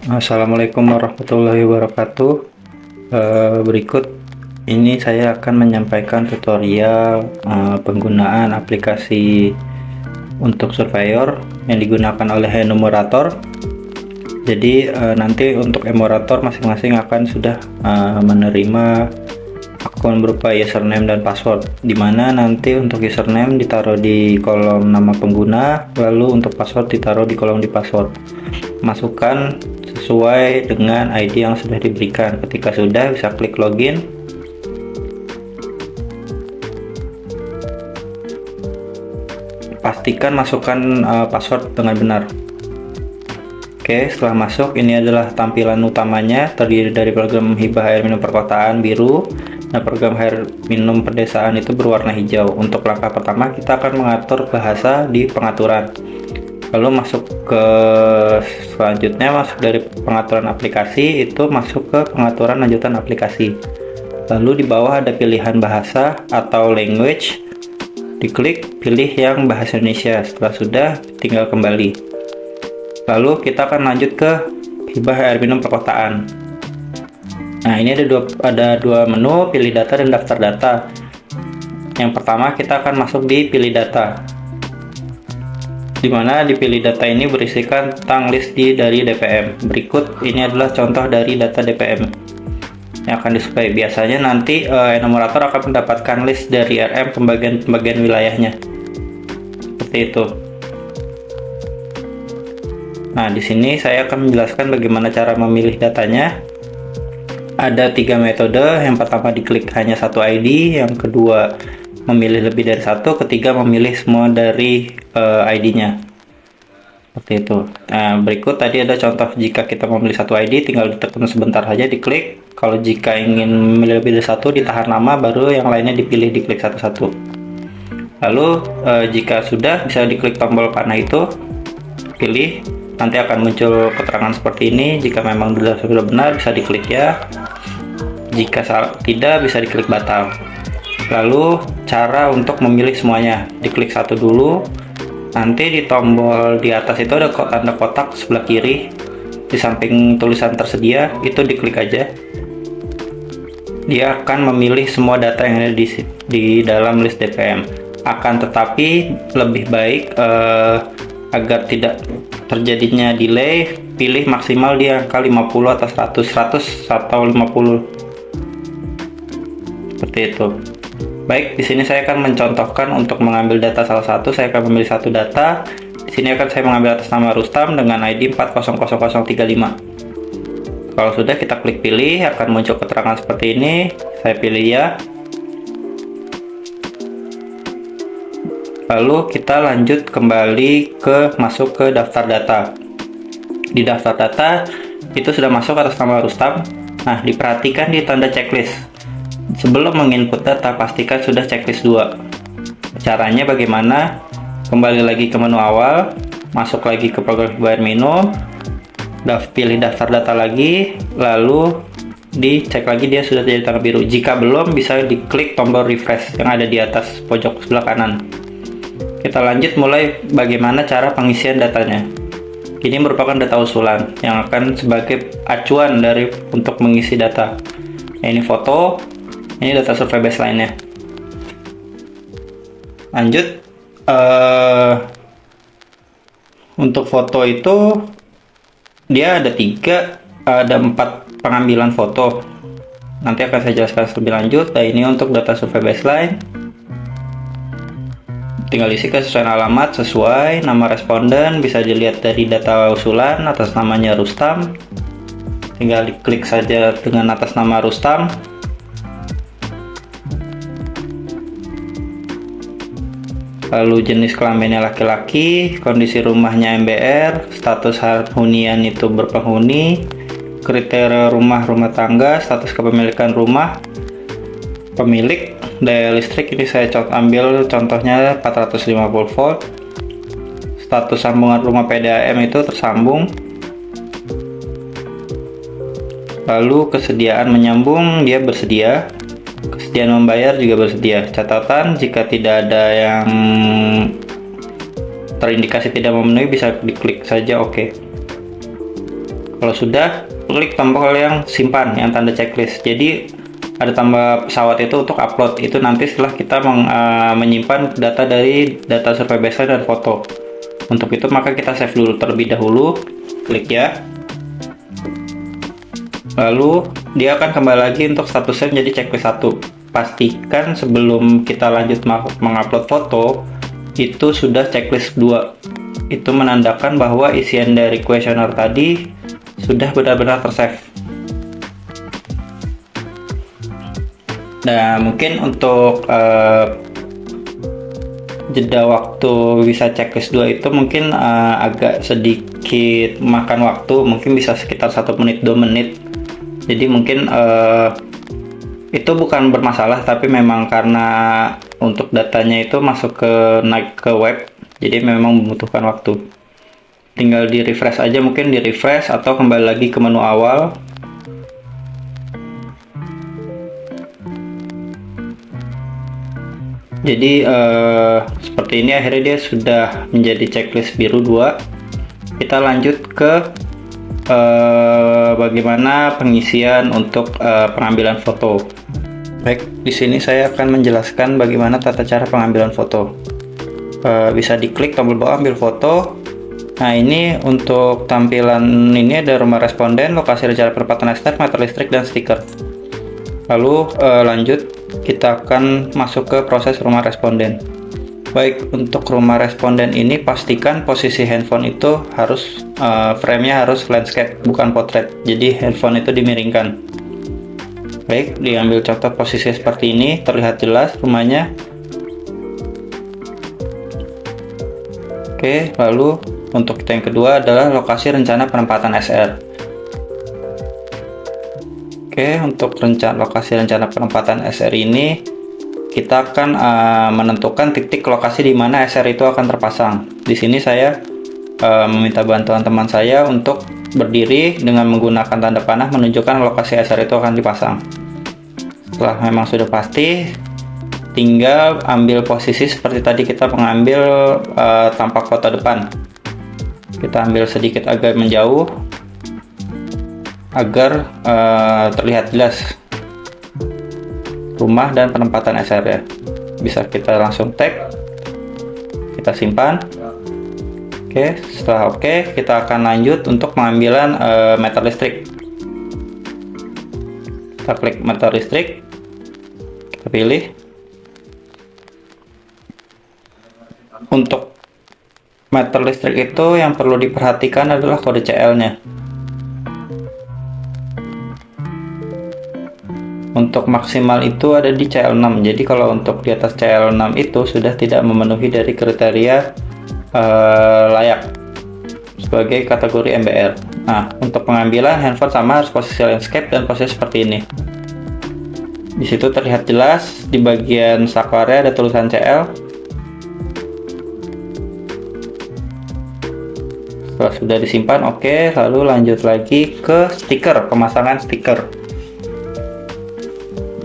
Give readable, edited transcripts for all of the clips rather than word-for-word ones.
Assalamualaikum warahmatullahi wabarakatuh. Berikut ini saya akan menyampaikan tutorial penggunaan aplikasi untuk surveyor yang digunakan oleh enumerator. Jadi nanti untuk enumerator masing-masing akan sudah menerima akun berupa username dan password, dimana nanti untuk username ditaruh di kolom nama pengguna, lalu untuk password ditaruh di kolom di password. Masukkan sesuai dengan ID yang sudah diberikan. Ketika sudah, bisa klik login. Pastikan masukkan password dengan benar. Oke, setelah masuk, ini adalah tampilan utamanya, terdiri dari program hibah air minum perkotaan biru dan program air minum pedesaan itu berwarna hijau. Untuk langkah pertama, kita akan mengatur bahasa di pengaturan. Lalu masuk ke selanjutnya, masuk dari pengaturan aplikasi itu masuk ke pengaturan lanjutan aplikasi. Lalu di bawah ada pilihan bahasa atau language, diklik pilih yang bahasa Indonesia. Setelah sudah, tinggal kembali. Lalu kita akan lanjut ke hibah air minum perkotaan. Nah, ini ada dua menu, pilih data dan daftar data. Yang pertama, kita akan masuk di pilih data, di mana di pilih data ini berisikan tentang list dari DPM. Berikut ini adalah contoh dari data DPM yang akan disuplai. Biasanya nanti enumerator akan mendapatkan list dari RM pembagian wilayahnya. Seperti itu. Nah, di sini saya akan menjelaskan bagaimana cara memilih datanya. Ada 3 metode. Yang pertama, diklik hanya satu ID, yang kedua memilih lebih dari satu, ketiga memilih semua dari ID-nya. Seperti itu. Nah, berikut tadi ada contoh jika kita memilih satu ID, tinggal ditekan sebentar saja, diklik. Kalau jika ingin memilih lebih dari satu, ditahan lama, baru yang lainnya dipilih, diklik satu-satu. Lalu jika sudah, bisa diklik tombol panah itu, pilih. Nanti akan muncul keterangan seperti ini. Jika memang sudah benar, bisa diklik ya. Jika tidak, bisa diklik batal. Lalu cara untuk memilih semuanya, diklik satu dulu. Nanti di tombol di atas itu ada tanda kotak sebelah kiri, di samping tulisan tersedia, itu diklik aja. Dia akan memilih semua data yang ada di dalam list DPM. Akan tetapi lebih baik agar tidak terjadinya delay, pilih maksimal di angka 50 atau 100 atau 50. Seperti itu. Baik, di sini saya akan mencontohkan untuk mengambil data salah satu. Saya akan memilih satu data. Di sini akan saya mengambil atas nama Rustam dengan ID 400035. Kalau sudah, kita klik pilih, akan muncul keterangan seperti ini. Saya pilih ya. Lalu kita lanjut kembali masuk ke daftar data. Di daftar data itu sudah masuk atas nama Rustam. Nah, diperhatikan di tanda checklist. Sebelum menginput data, pastikan sudah checklist 2. Caranya bagaimana? Kembali lagi ke menu awal, masuk lagi ke program bayar minum, pilih daftar data lagi, lalu dicek lagi dia sudah jadi tanda biru. Jika belum, bisa diklik tombol refresh yang ada di atas pojok sebelah kanan. Kita lanjut mulai bagaimana cara pengisian datanya. Ini merupakan data usulan yang akan sebagai acuan untuk mengisi data. Ini foto, ini data survei baseline-nya. Lanjut, untuk foto itu dia ada 4 pengambilan foto. Nanti akan saya jelaskan lebih lanjut. Nah, ini untuk data survei baseline. Tinggal isi kesesuaian alamat sesuai nama responden, bisa dilihat dari data usulan atas namanya Rustam. Tinggal diklik saja dengan atas nama Rustam. Lalu jenis kelaminnya laki-laki, kondisi rumahnya MBR, status hunian itu berpenghuni, kriteria rumah tangga, status kepemilikan rumah, pemilik, daya listrik ini saya ambil contohnya 450 volt. Status sambungan rumah PDAM itu tersambung. Lalu kesediaan menyambung, dia bersedia. Kesediaan membayar juga bersedia. Catatan, jika tidak ada yang terindikasi tidak memenuhi, bisa diklik saja OK. Kalau sudah, klik tombol yang simpan, yang tanda checklist. Jadi ada tambah pesawat itu untuk upload. Itu nanti setelah kita menyimpan data dari data survei baseline dan foto. Untuk itu maka kita save dulu terlebih dahulu. Klik ya. Lalu dia akan kembali lagi untuk statusnya menjadi checklist 1. Pastikan sebelum kita lanjut mengupload foto itu sudah checklist 2. Itu menandakan bahwa isian dari kuesioner tadi sudah benar-benar tersave. Nah, mungkin untuk jeda waktu bisa checklist 2 itu mungkin agak sedikit makan waktu, mungkin bisa sekitar 1 menit 2 menit. Jadi mungkin itu bukan bermasalah, tapi memang karena untuk datanya itu masuk naik ke web, jadi memang membutuhkan waktu. Tinggal di refresh aja, mungkin di refresh atau kembali lagi ke menu awal. Jadi seperti ini akhirnya dia sudah menjadi checklist biru 2. Kita lanjut ke bagaimana pengisian untuk pengambilan foto. Baik, di sini saya akan menjelaskan bagaimana tata cara pengambilan foto. Bisa diklik tombol bawah ambil foto. Nah, ini untuk tampilan ini ada rumah responden, lokasi rencana penempatan STR, meter listrik, dan stiker. Lalu lanjut, kita akan masuk ke proses rumah responden. Baik, untuk rumah responden ini pastikan posisi handphone itu harus frame-nya harus landscape, bukan portrait. Jadi handphone itu dimiringkan. Baik, diambil contoh posisi seperti ini, terlihat jelas rumahnya. Oke, lalu untuk yang kedua adalah lokasi rencana penempatan SR. Oke, untuk lokasi rencana penempatan SR ini kita akan menentukan titik lokasi di mana SR itu akan terpasang. Di sini saya meminta bantuan teman saya untuk berdiri dengan menggunakan tanda panah menunjukkan lokasi SR itu akan dipasang. Setelah memang sudah pasti, tinggal ambil posisi seperti tadi kita mengambil tampak foto depan. Kita ambil sedikit agak menjauh agar terlihat jelas rumah dan penempatan SR ya. Bisa kita langsung tag, kita simpan. Oke, setelah oke, kita akan lanjut untuk pengambilan meter listrik. Kita klik meter listrik, kita pilih. Untuk meter listrik itu yang perlu diperhatikan adalah kode CL-nya. Untuk maksimal itu ada di CL6. Jadi kalau untuk di atas CL6 itu sudah tidak memenuhi dari kriteria layak sebagai kategori MBR. Nah, untuk pengambilan handphone sama harus posisi landscape dan posisi seperti ini. Di situ terlihat jelas di bagian saklarnya ada tulisan CL. Setelah sudah disimpan, oke, lalu lanjut lagi ke stiker, pemasangan stiker.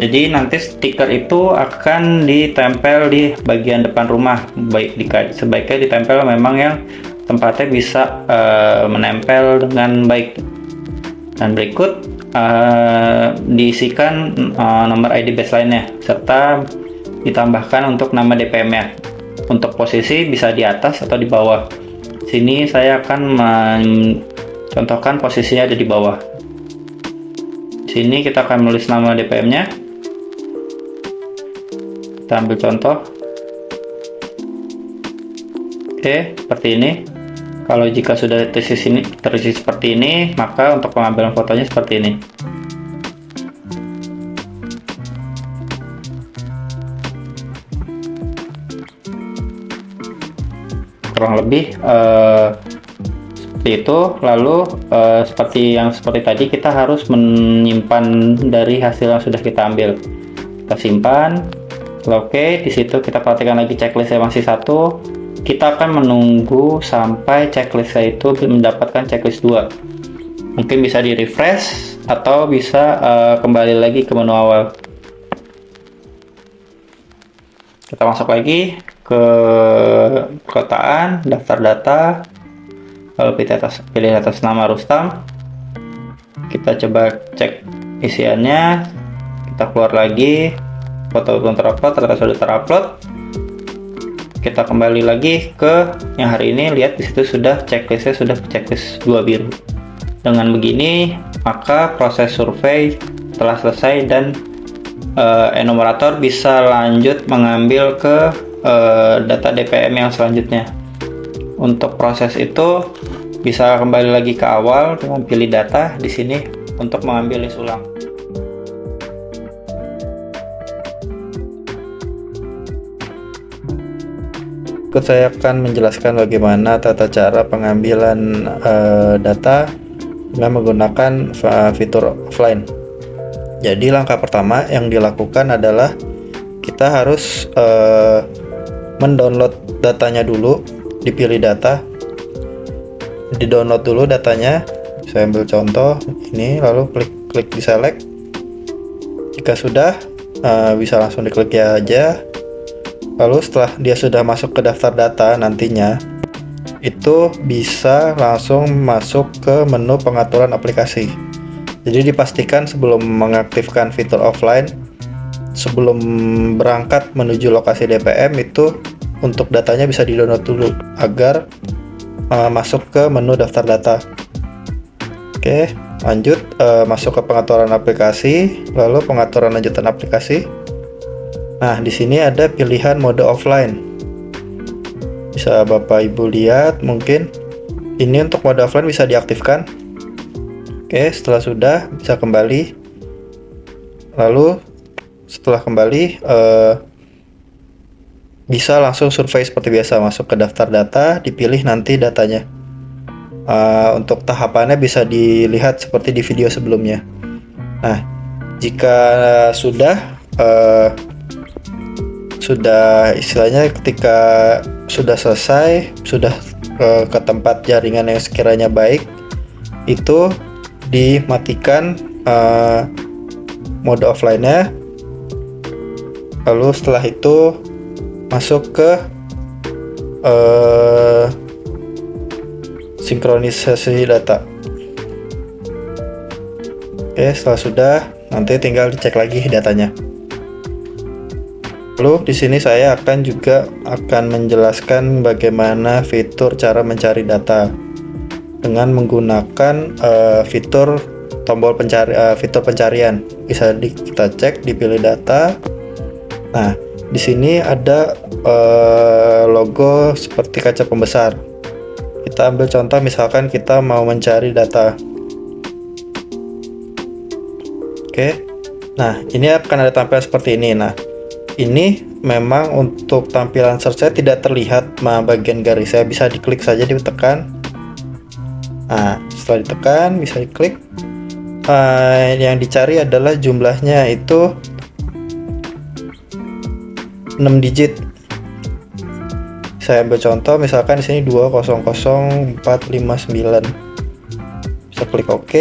Jadi nanti stiker itu akan ditempel di bagian depan rumah, sebaiknya ditempel memang yang tempatnya bisa menempel dengan baik. Dan berikut diisikan nomor ID baseline-nya serta ditambahkan untuk nama DPM-nya. Untuk posisi bisa di atas atau di bawah. Sini saya akan mencontohkan posisinya ada di bawah. Sini kita akan menulis nama DPM-nya. Kita ambil contoh. Oke, seperti ini. Kalau jika sudah terisi seperti ini, maka untuk pengambilan fotonya seperti ini. Kurang lebih seperti itu. Lalu seperti tadi kita harus menyimpan dari hasil yang sudah kita ambil. Kita simpan. Oke, di situ kita perhatikan lagi checklistnya masih 1. Kita akan menunggu sampai checklistnya itu mendapatkan checklist 2. Mungkin bisa di refresh atau bisa kembali lagi ke menu awal. Kita masuk lagi ke perkotaan, daftar data, lalu pilih atas nama Rustam. Kita coba cek isiannya, kita keluar lagi, foto belum terupload, ternyata sudah terupload. Kita kembali lagi ke yang hari ini, lihat di situ sudah checklistnya sudah checklist 2 biru. Dengan begini maka proses survei telah selesai dan enumerator bisa lanjut mengambil ke data DPM yang selanjutnya. Untuk proses itu bisa kembali lagi ke awal dengan pilih data di sini untuk mengambil list ulang. Berikut saya akan menjelaskan bagaimana tata cara pengambilan data dengan menggunakan fitur offline. Jadi langkah pertama yang dilakukan adalah kita harus mendownload datanya dulu, dipilih data, di-download dulu datanya. Saya ambil contoh ini, lalu klik di select. Jika sudah, bisa langsung diklik ya aja. Lalu setelah dia sudah masuk ke daftar data nantinya, itu bisa langsung masuk ke menu pengaturan aplikasi. Jadi dipastikan sebelum mengaktifkan fitur offline, sebelum berangkat menuju lokasi DPM itu untuk datanya bisa di-download dulu agar masuk ke menu daftar data. Oke, lanjut masuk ke pengaturan aplikasi, lalu pengaturan lanjutan aplikasi. Nah, di sini ada pilihan mode offline. Bisa Bapak Ibu lihat, mungkin ini untuk mode offline bisa diaktifkan. Oke, setelah sudah bisa kembali. Lalu setelah kembali bisa langsung survei seperti biasa, masuk ke daftar data, dipilih nanti datanya. Untuk tahapannya bisa dilihat seperti di video sebelumnya. Nah, jika sudah istilahnya ketika sudah selesai, sudah ke tempat jaringan yang sekiranya baik, itu dimatikan mode offline-nya. Lalu setelah itu masuk ke sinkronisasi data. Oke, setelah sudah nanti tinggal dicek lagi datanya. Lalu di sini saya akan menjelaskan bagaimana fitur cara mencari data dengan menggunakan fitur tombol fitur pencarian. Bisa kita cek, dipilih data. Nah, di sini ada logo seperti kaca pembesar. Kita ambil contoh, misalkan kita mau mencari data. Oke. Nah, ini akan ada tampilan seperti ini. Nah, ini memang untuk tampilan search-nya tidak terlihat bagian garisnya, bisa diklik saja, ditekan. Nah, setelah ditekan bisa diklik. Yang dicari adalah jumlahnya itu 6 digit. Saya ambil contoh, misalkan di sini 200459. Bisa klik OK.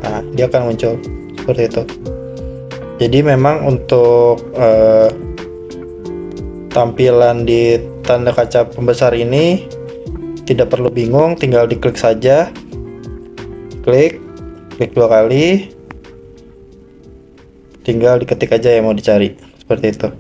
Nah, dia akan muncul seperti itu. Jadi memang untuk tampilan di tanda kaca pembesar ini tidak perlu bingung, tinggal diklik saja. Klik 2 kali, tinggal diketik aja yang mau dicari, seperti itu.